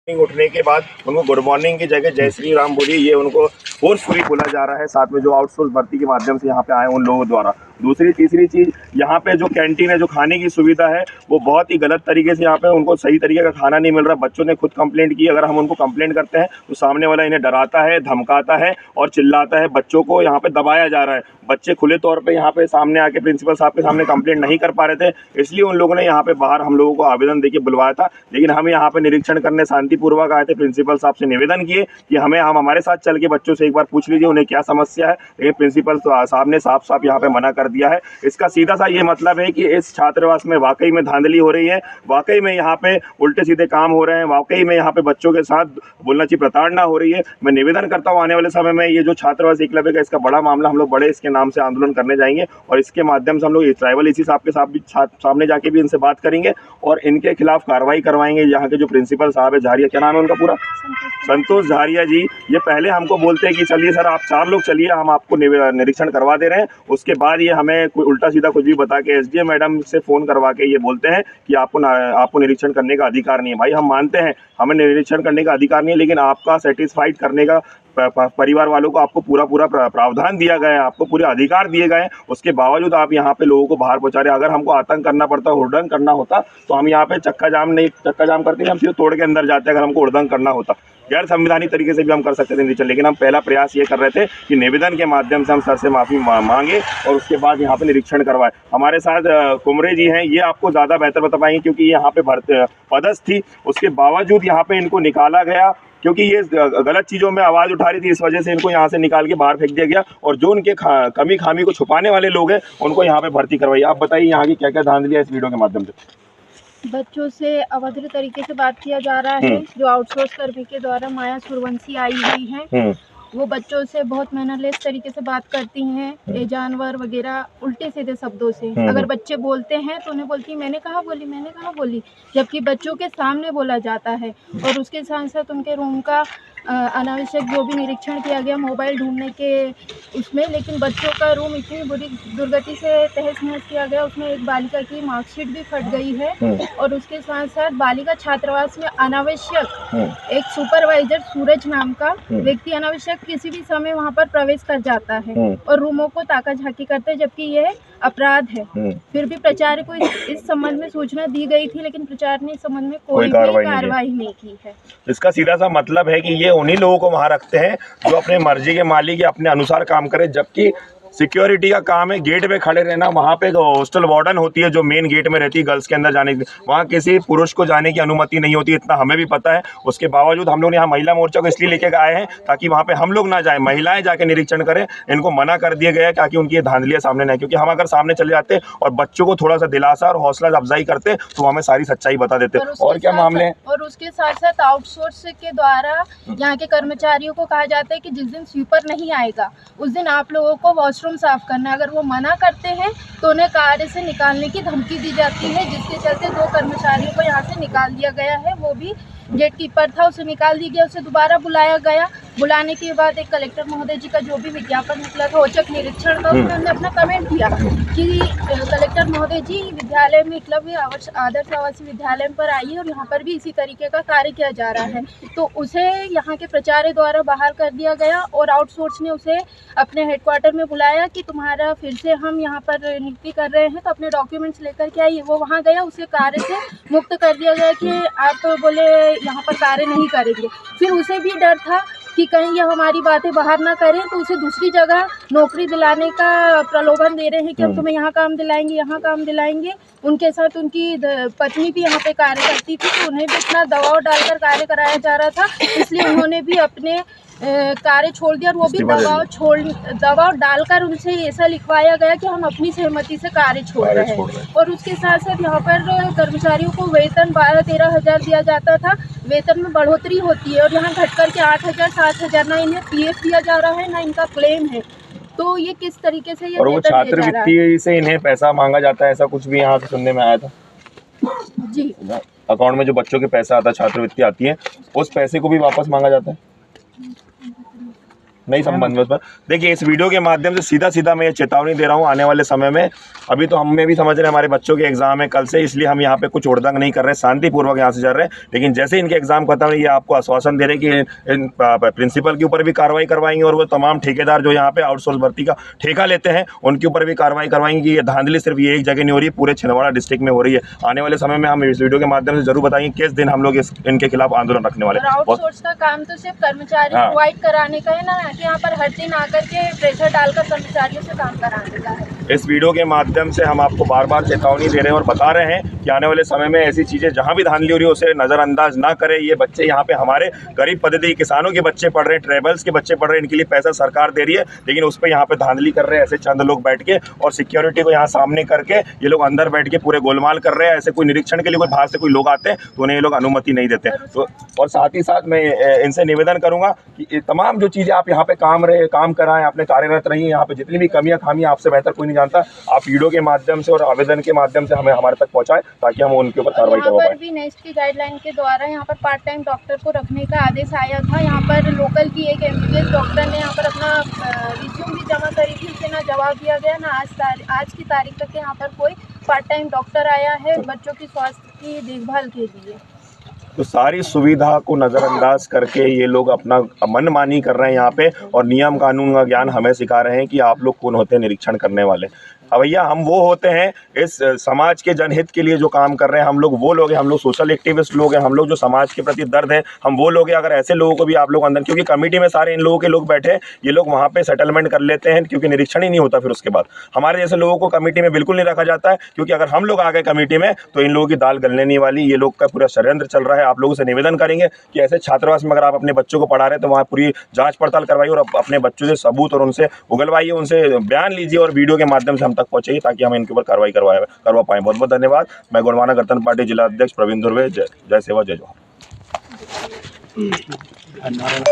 उठने के बाद उनको गुड मॉर्निंग की जगह जय श्री राम बोलिए, ये उनको फोर्सफुली बोला जा रहा है। साथ में जो आउटसोर्स भर्ती के माध्यम से यहाँ पे आए उन लोगों द्वारा। दूसरी तीसरी चीज़, यहाँ पे जो कैंटीन है, जो खाने की सुविधा है, वो बहुत ही गलत तरीके से यहाँ पे उनको सही तरीके का खाना नहीं मिल रहा। बच्चों ने खुद कंप्लेंट की। अगर हम उनको कंप्लेंट करते हैं तो सामने वाला इन्हें डराता है, धमकाता है और चिल्लाता है। बच्चों को यहाँ पे दबाया जा रहा है। बच्चे खुले तौर पे यहाँ पे सामने आके प्रिंसिपल साहब के सामने कंप्लेंट नहीं कर पा रहे थे, इसलिए उन लोगों ने यहाँ पे बाहर हम लोगों को आवेदन देके बुलवाया था। लेकिन हम यहाँ पे निरीक्षण करने शांतिपूर्वक आए थे। प्रिंसिपल साहब से निवेदन किए कि हम हमारे साथ चल के बच्चों से एक बार पूछ लीजिए उन्हें क्या समस्या है, लेकिन प्रिंसिपल साहब ने साफ साफ यहाँ पे मना कर दिया है। इसका सीधा सा ये मतलब है कि इस छात्रावास में वाकई में धांधली हो रही है, वाकई में यहाँ पे उल्टे सीधे काम हो रहे हैं, वाकई में यहाँ पे बच्चों के साथ बोलना चाहिए प्रताड़ना हो रही है। मैं निवेदन करता हूँ आने वाले समय में ये जो छात्रावास एकलव्य का इसका बड़ा मामला, हम लोग बड़े इसके नाम से आंदोलन करने जाएंगे और इसके माध्यम से हम लोग ट्राइबल इसी साहब के साथ भी सामने जाके भी इनसे बात करेंगे और इनके खिलाफ कार्रवाई करवाएंगे। यहाँ के जो प्रिंसिपल साहब है, झारिया, क्या नाम है उनका पूरा, संतोष झारिया जी, ये पहले हमको बोलते हैं कि चलिए सर आप 4 लोग चलिए, हम आपको निरीक्षण करवा दे रहे हैं। उसके बाद ये हमें कोई उल्टा सीधा कुछ भी बता के एसडीएम मैडम से फ़ोन करवा के ये बोलते हैं कि आपको निरीक्षण करने का अधिकार नहीं है। भाई हम मानते हैं हमें निरीक्षण करने का अधिकार नहीं है, लेकिन आपका सेटिस्फाइड करने का परिवार वालों को आपको पूरा प्रावधान दिया गया है, आपको पूरे अधिकार दिए गए हैं। उसके बावजूद आप यहाँ पे लोगों को बाहर पहुँचा रहे हैं। अगर हमको आतंक करना पड़ता, हुड़दंग करना होता तो हम यहाँ पे चक्का जाम करते हैं, हम सीधे तोड़ के अंदर जाते हैं। अगर हमको हुड़दंग करना होता, गैर संवैधानिक तरीके से भी हम कर सकते थे निरीक्षण, लेकिन हम पहला प्रयास ये कर रहे थे कि निवेदन के माध्यम से हम सर से माफ़ी मांगे और उसके बाद यहाँ पे निरीक्षण करवाए। हमारे साथ कुमरे जी हैं, ये आपको ज़्यादा बेहतर बता पाएंगे क्योंकि यहाँ पे पदस्थ थी। उसके बावजूद यहाँ पे इनको निकाला गया क्योंकि ये गलत चीज़ों में आवाज़ उठा रही थी, इस वजह से इनको यहाँ से निकाल के बाहर फेंक दिया गया। और जो उनके कमी खामी को छुपाने वाले लोग हैं उनको यहाँ पे भर्ती करवाई। आप बताइए यहाँ की क्या क्या धांधली है इस वीडियो के माध्यम से। बच्चों से अभद्र तरीके से बात किया जा रहा है। जो आउटसोर्स कर्मी के द्वारा माया सूर्यवंशी आई हुई हैं, वो बच्चों से बहुत मैनरलेस तरीके से बात करती हैं, ये जानवर वगैरह उल्टे सीधे शब्दों से। अगर बच्चे बोलते हैं तो उन्हें बोलती मैंने कहाँ बोली, जबकि बच्चों के सामने बोला जाता है। और उसके साथ साथ उनके रूम का अनावश्यक जो भी निरीक्षण किया गया मोबाइल ढूंढने के उसमें, लेकिन बच्चों का रूम इतनी बुरी दुर्गति से तहस नहस किया गया, उसमें एक बालिका की मार्कशीट भी फट गई है। और उसके साथ साथ बालिका छात्रावास में अनावश्यक एक सुपरवाइजर सूरज नाम का व्यक्ति अनावश्यक किसी भी समय वहां पर प्रवेश कर जाता है और रूमों को ताका झाकी करते हैं, जबकि यह अपराध है। फिर भी प्राचार्य को इस संबंध में सूचना दी गई थी, लेकिन प्राचार्य ने इस संबंध में कोई कार्रवाई नहीं की है। इसका सीधा सा मतलब है कि ये उन्हीं लोगों को वहां रखते हैं जो अपने मर्जी के मालिक या अपने अनुसार काम करें, जबकि सिक्योरिटी का काम है गेट पे खड़े रहना। वहाँ पे हॉस्टल वार्डन होती है जो मेन गेट में रहती है गर्ल्स के अंदर जाने की, वहाँ किसी पुरुष को जाने की अनुमति नहीं होती, इतना हमें भी पता है। उसके बावजूद हम लोग यहाँ महिला मोर्चा को इसलिए लेके आए हैं ताकि वहाँ पे हम लोग ना जाएं, महिलाएं जाके निरीक्षण करें। इनको मना कर दिया गया है ताकि उनकी ये धांधलियाँ सामने न आए, क्योंकि हम अगर सामने चले जाते और बच्चों को थोड़ा सा दिलासा और हौसला अफजाई करते तो हमें सारी सच्चाई बता देते। और क्या मामले हैं। और उसके साथ साथ आउटसोर्स के द्वारा यहाँ के कर्मचारियों को कहा जाता है कि जिस दिन स्वीपर नहीं आएगा उस दिन आप लोगों को वॉशरूम साफ करना है। अगर वो मना करते हैं तो उन्हें कार्य से निकालने की धमकी दी जाती है, जिसके चलते 2 कर्मचारियों को यहाँ से निकाल दिया गया है। वो भी गेट कीपर था, उसे निकाल दिया गया, उसे दोबारा बुलाया गया। बुलाने के बाद एक कलेक्टर महोदय जी का जो भी विज्ञापन निकला था औचक निरीक्षण का, उसमें उन्होंने अपना कमेंट दिया कि कलेक्टर महोदय जी विद्यालय में एकलव्य आदर्श आवासीय विद्यालय पर आइए और यहाँ पर भी इसी तरीके का कार्य किया जा रहा है। तो उसे यहाँ के प्राचार्य द्वारा बाहर कर दिया गया और आउटसोर्स ने उसे अपने हेडक्वार्टर में बुलाया कि तुम्हारा फिर से हम यहाँ पर नियुक्ति कर रहे हैं, तो अपने डॉक्यूमेंट्स लेकर के आइए। वो वहाँ गया, उसे कार्य से मुक्त कर दिया गया कि आप बोले यहाँ पर कार्य नहीं करेंगे। फिर उसे भी डर था कि कहीं ये हमारी बातें बाहर ना करें, तो उसे दूसरी जगह नौकरी दिलाने का प्रलोभन दे रहे हैं कि हम तुम्हें यहाँ काम दिलाएंगे, यहाँ काम दिलाएंगे। उनके साथ उनकी पत्नी भी यहाँ पे कार्य करती थी, तो उन्हें भी इतना दबाव डालकर कार्य कराया जा रहा था, इसलिए उन्होंने भी अपने कार्य छोड़ दिया। और वो भी दबाव डालकर उनसे ऐसा लिखवाया गया कि हम अपनी सहमति से कार्य छोड़ रहे हैं। और उसके साथ साथ यहाँ पर कर्मचारियों को वेतन 12-13 हज़ार दिया जाता था, वेतन में बढ़ोतरी होती है और यहाँ घट कर के 8,000-7,000, ना इन्हें पीएफ दिया जा रहा है ना इनका क्लेम है। तो ये किस तरीके से ये और वो छात्रवृत्ति से इन्हें पैसा मांगा जाता है, ऐसा कुछ भी यहाँ से सुनने में आया था जी। अकाउंट में जो बच्चों के पैसा आता है, छात्रवृत्ति आती है, उस पैसे को भी वापस मांगा जाता है। नहीं संबंध में उस पर। देखिए इस वीडियो के माध्यम से सीधा सीधा मैं ये चेतावनी दे रहा हूँ, आने वाले समय में अभी तो हमें भी समझ रहे हैं हमारे बच्चों के एग्जाम है कल से, इसलिए हम यहाँ पे कुछ उड़दंग नहीं कर रहे, शांतिपूर्वक यहाँ से जा रहे हैं। लेकिन जैसे इनके एग्जाम खत्म है, ये आपको आश्वासन दे रहे हैं कि इन प्रिंसिपल के ऊपर भी कार्रवाई करवाएंगे और वो तमाम ठेकेदार जो यहाँ पे आउटसोर्स भर्ती का ठेका लेते हैं उनके ऊपर भी कार्रवाई करवाएंगे कि ये धांधली सिर्फ ये एक जगह नहीं हो रही है, पूरे छिंदवाड़ा डिस्ट्रिक्ट में हो रही है। आने वाले समय में हम इस वीडियो के माध्यम से जरूर बताएंगे किस दिन हम लोग इनके खिलाफ आंदोलन रखने वाले हैं। आउटसोर्स का काम तो सिर्फ कर्मचारी प्रोवाइड कराने का है ना, कि यहाँ पर हर दिन आकर के प्रेशर डालकर कर्मचारियों से काम कराने का है। इस वीडियो के माध्यम से हम आपको बार बार चेतावनी दे रहे हैं और बता रहे हैं कि आने वाले समय में ऐसी चीज़ें जहां भी धांधली हो रही है उसे नज़रअंदाज ना करें। ये बच्चे यहाँ पे हमारे गरीब पद्धति किसानों के बच्चे पढ़ रहे हैं, ट्राइबल्स के बच्चे पढ़ रहे हैं, इनके लिए पैसा सरकार दे रही है, लेकिन उस पर यहाँ पे धांधली कर रहे हैं ऐसे चंद लोग बैठ के, और सिक्योरिटी को यहाँ सामने करके ये लोग अंदर बैठ के पूरे गोलमाल कर रहे हैं। ऐसे कोई निरीक्षण के लिए कोई बाहर से कोई लोग आते हैं तो उन्हें ये लोग अनुमति नहीं देते। तो और साथ ही साथ मैं इनसे निवेदन करूँगा कि तमाम जो चीज़ें आप यहाँ पे काम कराएं, आपने कार्यरत रही, यहाँ पे जितनी भी कमियाँ खामियाँ आपसे बेहतर कोई नहीं जानता, आप वीडियो के माध्यम से और आवेदन के माध्यम से हमें हमारे तक पहुँचाएं ताकि हम उनके ऊपर कार्रवाई करवा पाएं। यहाँ पर भी नेक्स्ट की गाइडलाइन के द्वारा यहाँ पर पार्ट टाइम डॉक्टर को रखने का आदेश आया था। यहाँ पर लोकल की एक MBBS डॉक्टर ने यहाँ पर अपना रिज्यूम भी जमा करी थी, उसे ना जवाब दिया गया, ना आज की तारीख तक यहाँ पर कोई पार्ट टाइम डॉक्टर आया है बच्चों की स्वास्थ्य की देखभाल के लिए। तो सारी सुविधा को नज़रअंदाज करके ये लोग अपना मनमानी कर रहे हैं यहाँ पे, और नियम कानून का ज्ञान हमें सिखा रहे हैं कि आप लोग कौन होते हैं निरीक्षण करने वाले। अब भैया हम वो होते हैं इस समाज के जनहित के लिए जो काम कर रहे हैं, हम लोग वो लोग हैं, हम लोग सोशल एक्टिविस्ट लोग हैं, हम लोग जो समाज के प्रति दर्द हैं, हम वो लोग हैं। अगर ऐसे लोगों को भी आप लोग अंदर, क्योंकि कमेटी में सारे इन लोगों के लोग बैठे, ये लोग वहाँ पे सेटलमेंट कर लेते हैं क्योंकि निरीक्षण ही नहीं होता। फिर उसके बाद हमारे जैसे लोगों को कमेटी में बिल्कुल नहीं रखा जाता है, क्योंकि अगर हम लोग आ गए कमेटी में तो इन लोगों की दाल गलने नहीं वाली। ये लोग का पूरा षड्यंत्र चल रहा है। आप लोगों से निवेदन करेंगे कि ऐसे छात्रावास में अगर आप अपने बच्चों को पढ़ा रहे हैं तो वहाँ पूरी जाँच पड़ताल करवाइए और अपने बच्चों से सबूत और उनसे उगलवाइए, उनसे बयान लीजिए और वीडियो के माध्यम से हम तक पहुँचाइए ताकि हम इनके ऊपर कार्रवाई करवा पाएँ। बहुत बहुत धन्यवाद। मैं गोंडवाना गणतंत्र पार्टी जिला अध्यक्ष प्रवीण धुर्वे। जय सेवा जय जोहार।